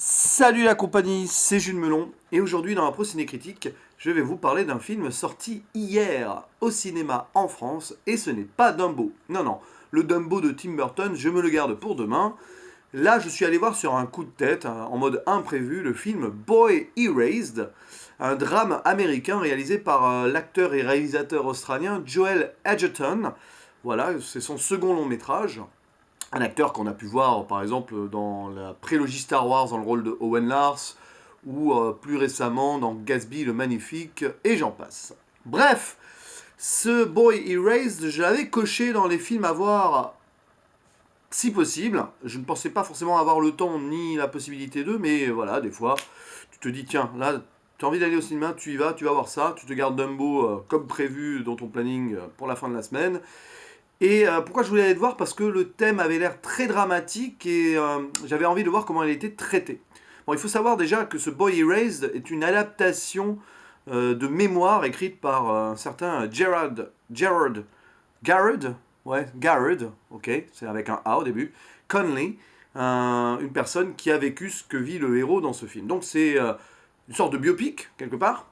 Salut la compagnie, c'est Jules Melon et aujourd'hui dans la Pro Ciné Critique, je vais vous parler d'un film sorti hier au cinéma en France et ce n'est pas Dumbo. Non, non, le Dumbo de Tim Burton, je me le garde pour demain. Là, je suis allé voir sur un coup de tête, en mode imprévu, le film Boy Erased, un drame américain réalisé par l'acteur et réalisateur australien Joel Edgerton. Voilà, c'est son second long métrage. Un acteur qu'on a pu voir par exemple dans la prélogie Star Wars dans le rôle de Owen Lars ou plus récemment dans Gatsby le Magnifique et j'en passe. Bref, ce Boy Erased, je l'avais coché dans les films à voir si possible. Je ne pensais pas forcément avoir le temps ni la possibilité d'eux, mais voilà, des fois, tu te dis tiens, là, tu as envie d'aller au cinéma, tu y vas, tu vas voir ça, tu te gardes Dumbo comme prévu dans ton planning pour la fin de la semaine. Et pourquoi je voulais aller le voir? Parce que le thème avait l'air très dramatique et j'avais envie de voir comment il était traité. Bon, il faut savoir déjà que ce Boy Erased est une adaptation de mémoire écrite par un certain Garrard, ouais, Garrard, ok, c'est avec un A au début, Conley, une personne qui a vécu ce que vit le héros dans ce film. Donc c'est une sorte de biopic, quelque part,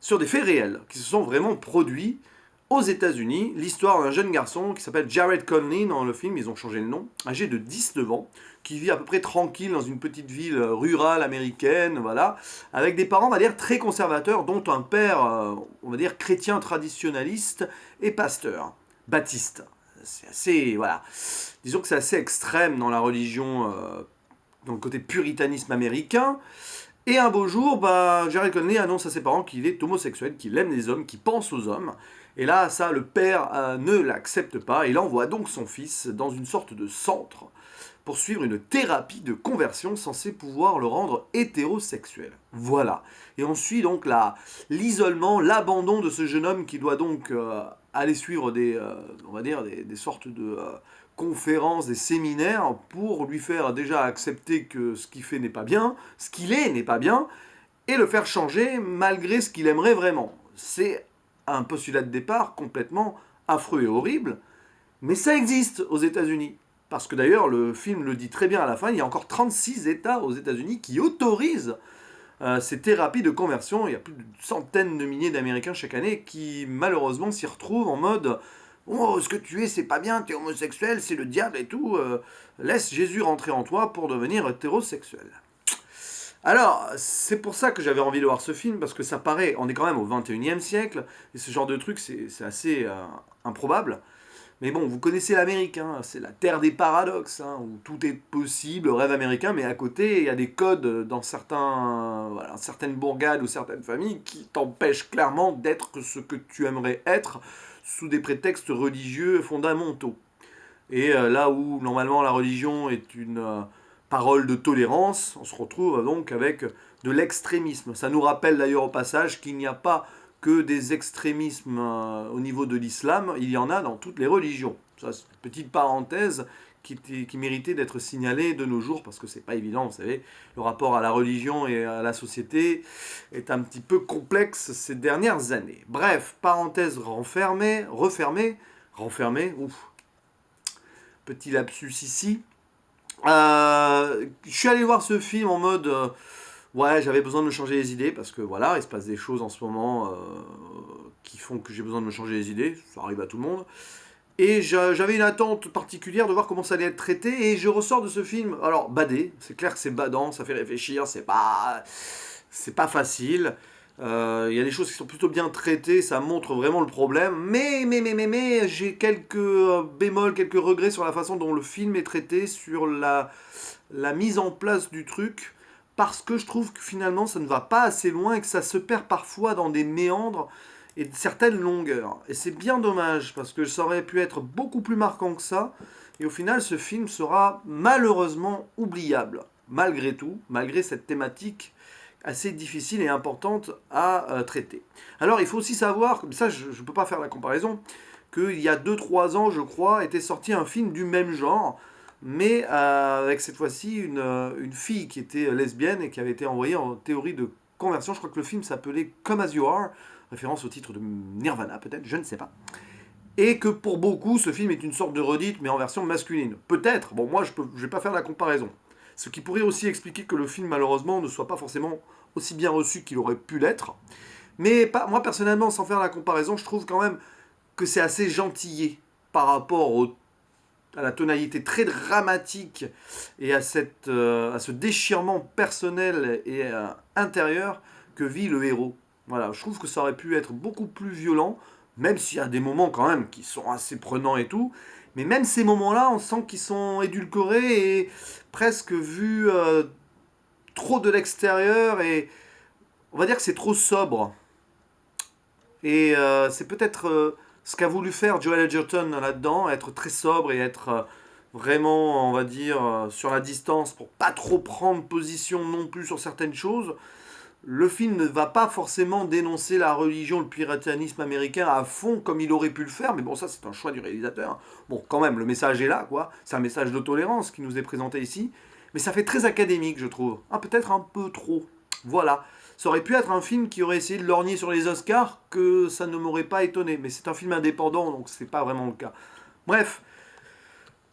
sur des faits réels qui se sont vraiment produits aux États-Unis. L'histoire d'un jeune garçon qui s'appelle Jared Conley dans le film, ils ont changé le nom, âgé de 19 ans, qui vit à peu près tranquille dans une petite ville rurale américaine, voilà, avec des parents, on va dire, très conservateurs, dont un père, on va dire, chrétien traditionnaliste et pasteur, baptiste. C'est assez, voilà, disons que c'est assez extrême dans la religion, dans le côté puritanisme américain. Et un beau jour, bah, Jared Conley annonce à ses parents qu'il est homosexuel, qu'il aime les hommes, qu'il pense aux hommes. Et là, ça, le père ne l'accepte pas. Il envoie donc son fils dans une sorte de centre pour suivre une thérapie de conversion censée pouvoir le rendre hétérosexuel. Voilà. Et on suit donc l'isolement, l'abandon de ce jeune homme qui doit donc aller suivre on va dire, des sortes de conférences, des séminaires pour lui faire déjà accepter que ce qu'il fait n'est pas bien, ce qu'il est n'est pas bien, et le faire changer malgré ce qu'il aimerait vraiment. C'est un postulat de départ complètement affreux et horrible, mais ça existe aux États-Unis. Parce que d'ailleurs, le film le dit très bien à la fin, il y a encore 36 États aux États-Unis qui autorisent ces thérapies de conversion. Il y a plus de centaines de milliers d'Américains chaque année qui malheureusement s'y retrouvent en mode oh, ce que tu es, c'est pas bien, tu es homosexuel, c'est le diable et tout. Laisse Jésus rentrer en toi pour devenir hétérosexuel. Alors, c'est pour ça que j'avais envie de voir ce film, parce que ça paraît, on est quand même au 21e siècle, et ce genre de truc, c'est assez improbable. Mais bon, vous connaissez l'Amérique, hein, c'est la terre des paradoxes, hein, où tout est possible, rêve américain, mais à côté, il y a des codes dans voilà, certaines bourgades ou certaines familles qui t'empêchent clairement d'être ce que tu aimerais être sous des prétextes religieux fondamentaux. Et là où normalement la religion est une parole de tolérance, on se retrouve donc avec de l'extrémisme. Ça nous rappelle d'ailleurs au passage qu'il n'y a pas que des extrémismes au niveau de l'islam, il y en a dans toutes les religions. Ça, c'est une petite parenthèse qui méritait d'être signalée de nos jours, parce que c'est pas évident, vous savez, le rapport à la religion et à la société est un petit peu complexe ces dernières années. Bref, parenthèse renfermée, ouf, petit lapsus ici. Je suis allé voir ce film en mode ouais, j'avais besoin de me changer les idées parce que voilà, il se passe des choses en ce moment qui font que j'ai besoin de me changer les idées. Ça arrive à tout le monde. Et j'avais une attente particulière de voir comment ça allait être traité et je ressors de ce film. Alors badé, c'est clair que c'est badant, ça fait réfléchir, c'est pas facile. Il y a des choses qui sont plutôt bien traitées, ça montre vraiment le problème. Mais, j'ai quelques bémols, quelques regrets sur la façon dont le film est traité, sur la mise en place du truc, parce que je trouve que finalement ça ne va pas assez loin et que ça se perd parfois dans des méandres et certaines longueurs. Et c'est bien dommage, parce que ça aurait pu être beaucoup plus marquant que ça. Et au final, ce film sera malheureusement oubliable, malgré tout, malgré cette thématique assez difficile et importante à traiter. Alors il faut aussi savoir, comme ça je ne peux pas faire la comparaison, qu'il y a 2 3 ans, je crois, était sorti un film du même genre, mais avec cette fois-ci une fille qui était lesbienne et qui avait été envoyée en théorie de conversion. Je crois que le film s'appelait Come As You Are, référence au titre de Nirvana peut-être, je ne sais pas. Et que pour beaucoup, ce film est une sorte de redite, mais en version masculine. Peut-être, bon moi je ne vais pas faire la comparaison. Ce qui pourrait aussi expliquer que le film, malheureusement, ne soit pas forcément aussi bien reçu qu'il aurait pu l'être. Mais moi, personnellement, sans faire la comparaison, je trouve quand même que c'est assez gentillé par rapport à la tonalité très dramatique et à ce déchirement personnel et intérieur que vit le héros. Voilà, je trouve que ça aurait pu être beaucoup plus violent, même s'il y a des moments quand même qui sont assez prenants et tout. Mais même ces moments-là, on sent qu'ils sont édulcorés et presque vus trop de l'extérieur et on va dire que c'est trop sobre. Et c'est peut-être ce qu'a voulu faire Joel Edgerton là-dedans, être très sobre et être vraiment, on va dire, sur la distance pour pas trop prendre position non plus sur certaines choses. Le film ne va pas forcément dénoncer la religion, le puritanisme américain à fond comme il aurait pu le faire, mais bon, ça c'est un choix du réalisateur. Bon, quand même, le message est là, quoi. C'est un message de tolérance qui nous est présenté ici, mais ça fait très académique, je trouve. Ah, peut-être un peu trop. Voilà. Ça aurait pu être un film qui aurait essayé de lorgner sur les Oscars, que ça ne m'aurait pas étonné. Mais c'est un film indépendant, donc c'est pas vraiment le cas. Bref,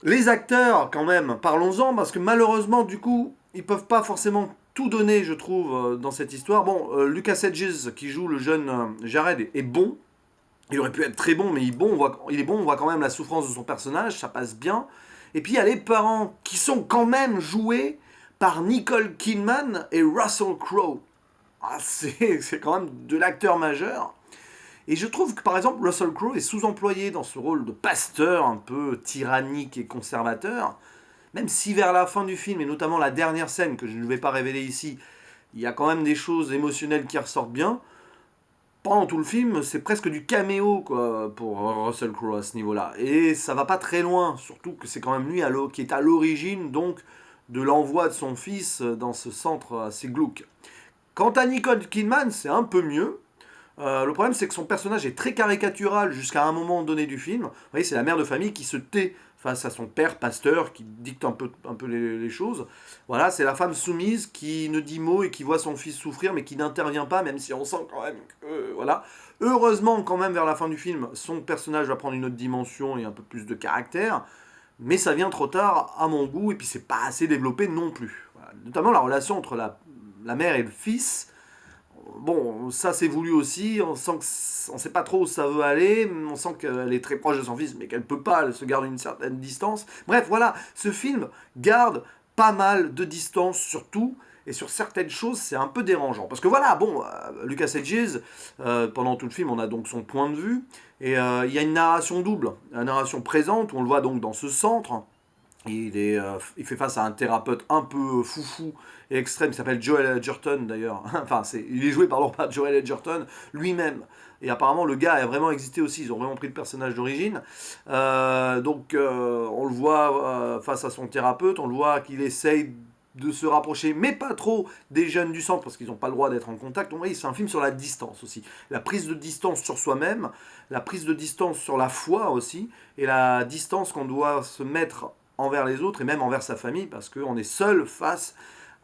les acteurs, quand même, parlons-en, parce que malheureusement, du coup, ils peuvent pas forcément tout donner, je trouve, dans cette histoire. Bon, Lucas Hedges, qui joue le jeune Jared, est bon. Il aurait pu être très bon, mais il est bon, on voit quand même la souffrance de son personnage, ça passe bien. Et puis il y a les parents qui sont quand même joués par Nicole Kidman et Russell Crowe. Ah, c'est quand même de l'acteur majeur. Et je trouve que par exemple Russell Crowe est sous-employé dans ce rôle de pasteur un peu tyrannique et conservateur. Même si vers la fin du film, et notamment la dernière scène que je ne vais pas révéler ici, il y a quand même des choses émotionnelles qui ressortent bien. Pendant tout le film, c'est presque du caméo quoi, pour Russell Crowe à ce niveau-là. Et ça va pas très loin, surtout que c'est quand même lui qui est à l'origine donc de l'envoi de son fils dans ce centre assez glauque. Quant à Nicole Kidman, c'est un peu mieux. Le problème, c'est que son personnage est très caricatural jusqu'à un moment donné du film. Vous voyez, c'est la mère de famille qui se tait face à son père pasteur qui dicte un peu les choses. Voilà, c'est la femme soumise qui ne dit mot et qui voit son fils souffrir mais qui n'intervient pas, même si on sent quand même que... voilà. Heureusement, quand même, vers la fin du film, son personnage va prendre une autre dimension et un peu plus de caractère. Mais ça vient trop tard à mon goût et puis c'est pas assez développé non plus. Voilà. Notamment la relation entre la mère et le fils. Bon, ça c'est voulu aussi, on sent on sait pas trop où ça veut aller, on sent qu'elle est très proche de son fils, mais qu'elle peut pas, elle se garde une certaine distance. Bref, voilà, ce film garde pas mal de distance sur tout, et sur certaines choses, c'est un peu dérangeant. Parce que voilà, bon, Lucas Hedges, pendant tout le film, on a donc son point de vue, et il y a une narration double, une narration présente, où on le voit donc dans ce centre, il fait face à un thérapeute un peu foufou et extrême qui s'appelle Joel Edgerton d'ailleurs. Enfin, il est joué pardon, par Joel Edgerton lui-même. Et apparemment, le gars a vraiment existé aussi. Ils ont vraiment pris le personnage d'origine. On le voit face à son thérapeute. On le voit qu'il essaye de se rapprocher, mais pas trop des jeunes du centre parce qu'ils n'ont pas le droit d'être en contact. Donc, oui, c'est un film sur la distance aussi. La prise de distance sur soi-même, la prise de distance sur la foi aussi, et la distance qu'on doit se mettre envers les autres et même envers sa famille parce qu'on est seul face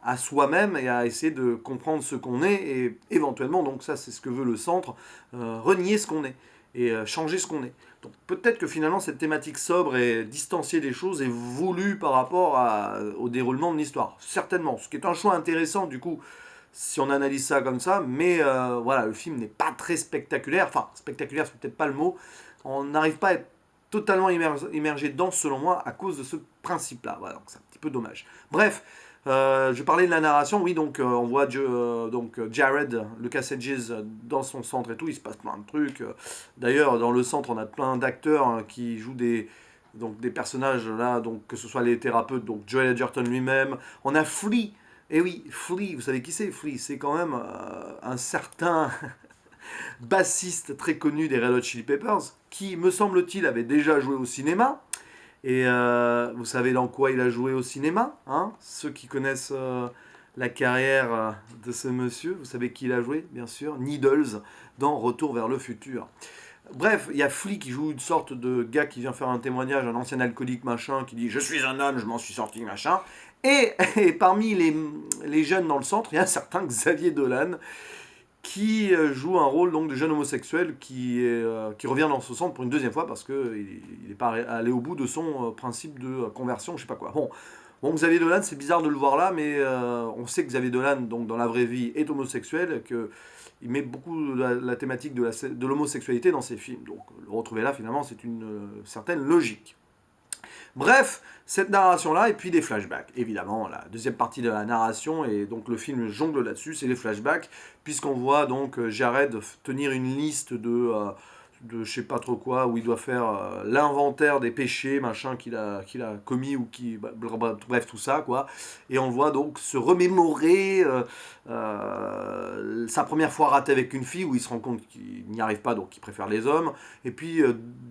à soi-même et à essayer de comprendre ce qu'on est et éventuellement, donc ça c'est ce que veut le centre, renier ce qu'on est et changer ce qu'on est. Donc peut-être que finalement cette thématique sobre et distanciée des choses est voulue par rapport au déroulement de l'histoire. Certainement, ce qui est un choix intéressant du coup si on analyse ça comme ça, mais voilà, le film n'est pas très spectaculaire, enfin spectaculaire c'est peut-être pas le mot, on n'arrive pas à être totalement immergé dedans, selon moi, à cause de ce principe-là. Voilà, donc c'est un petit peu dommage. Bref, je parlais de la narration. Oui, donc on voit Jared, Lucas Hedges, dans son centre et tout. Il se passe plein de trucs. D'ailleurs, dans le centre, on a plein d'acteurs qui jouent des personnages là, donc que ce soit les thérapeutes, donc Joel Edgerton lui-même. On a Flea. Et oui, Flea, vous savez qui c'est Flea? C'est quand même un certain bassiste très connu des Red Hot Chili Peppers, qui, me semble-t-il, avait déjà joué au cinéma. Et vous savez dans quoi il a joué au cinéma, hein? Ceux qui connaissent la carrière de ce monsieur, vous savez qui il a joué, bien sûr, Needles, dans Retour vers le futur. Bref, il y a Flea qui joue une sorte de gars qui vient faire un témoignage, un ancien alcoolique machin, qui dit « Je suis un homme, je m'en suis sorti machin ». Et parmi les jeunes dans le centre, il y a un certain Xavier Dolan, qui joue un rôle donc de jeune homosexuel qui revient dans ce centre pour une deuxième fois parce qu'il n'est pas allé au bout de son principe de conversion, je sais pas quoi. Bon, Bon, Xavier Dolan, c'est bizarre de le voir là, mais on sait que Xavier Dolan, donc dans la vraie vie, est homosexuel, que il met beaucoup la thématique de l'homosexualité dans ses films. Donc le retrouver là, finalement, c'est une certaine logique. Bref, cette narration-là, et puis des flashbacks. Évidemment, la deuxième partie de la narration, et donc le film jongle là-dessus, c'est les flashbacks, puisqu'on voit donc Jared tenir une liste de je sais pas trop quoi, où il doit faire l'inventaire des péchés, machin, qu'il a commis, ou qui. Bref, tout ça, quoi. Et on le voit donc se remémorer sa première fois ratée avec une fille, où il se rend compte qu'il n'y arrive pas, donc il préfère les hommes. Et puis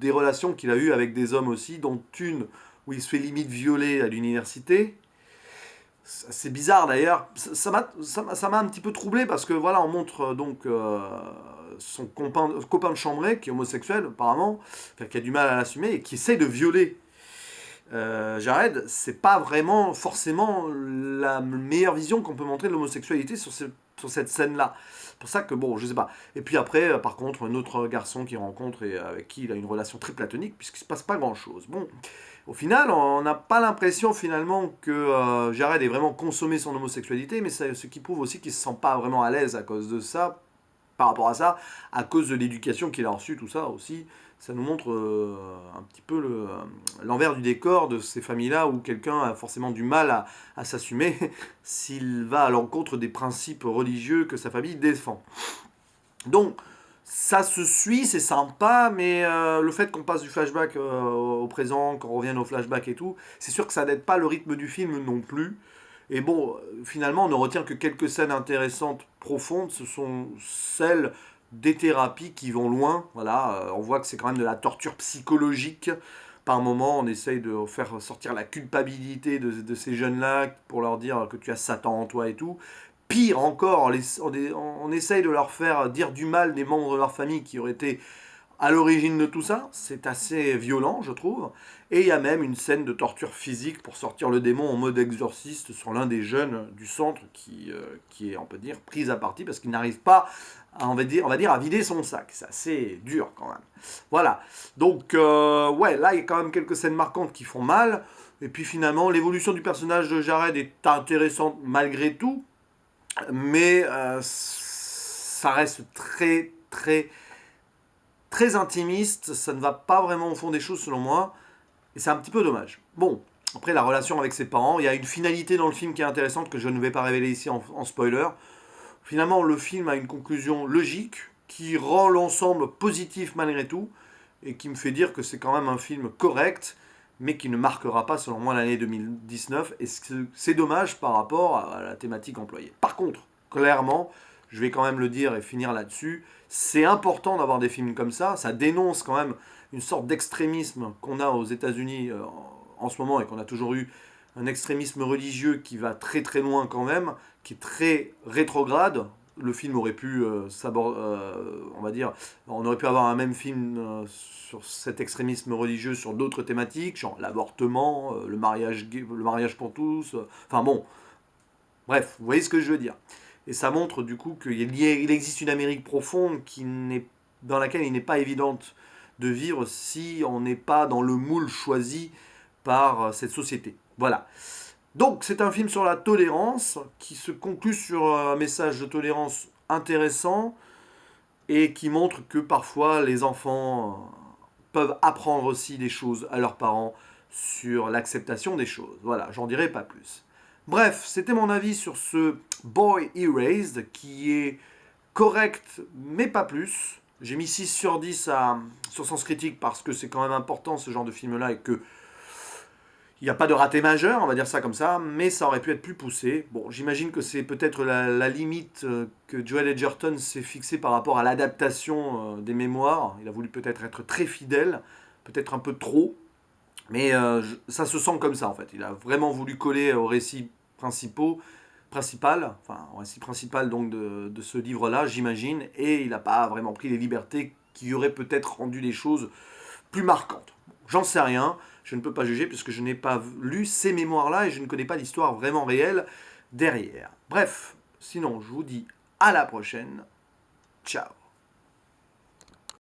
des relations qu'il a eues avec des hommes aussi, dont une où il se fait limite violer à l'université. C'est bizarre d'ailleurs. Ça m'a un petit peu troublé parce que voilà, on montre donc son copain de chambrée qui est homosexuel apparemment, enfin, qui a du mal à l'assumer et qui essaie de violer Jared. C'est pas vraiment forcément la meilleure vision qu'on peut montrer de l'homosexualité sur cette scène-là. C'est pour ça que bon, je sais pas. Et puis après, par contre, un autre garçon qu'il rencontre et avec qui il a une relation très platonique, puisqu'il se passe pas grand-chose. Bon, au final, on n'a pas l'impression finalement que Jared ait vraiment consommé son homosexualité, mais ce qui prouve aussi qu'il se sent pas vraiment à l'aise à cause de ça, par rapport à ça, à cause de l'éducation qu'il a reçue, tout ça aussi. Ça nous montre un petit peu l'envers du décor de ces familles-là où quelqu'un a forcément du mal à s'assumer s'il va à l'encontre des principes religieux que sa famille défend. Donc, ça se suit, c'est sympa, mais le fait qu'on passe du flashback au présent, qu'on revienne au flashback et tout, c'est sûr que ça n'aide pas le rythme du film non plus. Et bon, finalement, on ne retient que quelques scènes intéressantes, profondes. Ce sont celles des thérapies qui vont loin. Voilà, on voit que c'est quand même de la torture psychologique. Par moment, on essaye de faire sortir la culpabilité de ces jeunes-là pour leur dire que tu as Satan en toi et tout. Pire encore, on essaye de leur faire dire du mal des membres de leur famille qui auraient été à l'origine de tout ça. C'est assez violent, je trouve. Et il y a même une scène de torture physique pour sortir le démon en mode exorciste sur l'un des jeunes du centre qui est, on peut dire, pris à partie parce qu'il n'arrive pas, on va dire, à vider son sac. C'est assez dur quand même. Voilà. Donc, ouais, là, il y a quand même quelques scènes marquantes qui font mal. Et puis finalement, l'évolution du personnage de Jared est intéressante malgré tout. Mais ça reste très, très, très intimiste. Ça ne va pas vraiment au fond des choses selon moi. Et c'est un petit peu dommage. Bon, après la relation avec ses parents, il y a une finalité dans le film qui est intéressante que je ne vais pas révéler ici en spoiler. Finalement, le film a une conclusion logique qui rend l'ensemble positif malgré tout et qui me fait dire que c'est quand même un film correct, mais qui ne marquera pas selon moi l'année 2019. Et c'est dommage par rapport à la thématique employée. Par contre, clairement, je vais quand même le dire et finir là-dessus, c'est important d'avoir des films comme ça dénonce quand même une sorte d'extrémisme qu'on a aux États-Unis en ce moment et qu'on a toujours eu, un extrémisme religieux qui va très très loin quand même, qui est très rétrograde. Le film aurait pu on va dire, on aurait pu avoir un même film sur cet extrémisme religieux sur d'autres thématiques, genre l'avortement, le mariage pour tous, enfin bon, bref, vous voyez ce que je veux dire. Et ça montre du coup qu'il existe une Amérique profonde dans laquelle il n'est pas évidente de vivre si on n'est pas dans le moule choisi par cette société. Voilà. Donc c'est un film sur la tolérance qui se conclut sur un message de tolérance intéressant et qui montre que parfois les enfants peuvent apprendre aussi des choses à leurs parents sur l'acceptation des choses. Voilà, j'en dirai pas plus. Bref, c'était mon avis sur ce Boy Erased qui est correct mais pas plus. J'ai mis 6 sur 10 sur Sens Critique parce que c'est quand même important ce genre de film-là et que il n'y a pas de raté majeur, on va dire ça comme ça, mais ça aurait pu être plus poussé. Bon, j'imagine que c'est peut-être la limite que Joel Edgerton s'est fixée par rapport à l'adaptation des mémoires. Il a voulu peut-être être très fidèle, peut-être un peu trop, mais ça se sent comme ça en fait. Il a vraiment voulu coller au récit au récit principal donc de ce livre-là, j'imagine, et il n'a pas vraiment pris les libertés qui auraient peut-être rendu les choses plus marquantes. J'en sais rien, je ne peux pas juger puisque je n'ai pas lu ces mémoires-là et je ne connais pas l'histoire vraiment réelle derrière. Bref, sinon je vous dis à la prochaine. Ciao.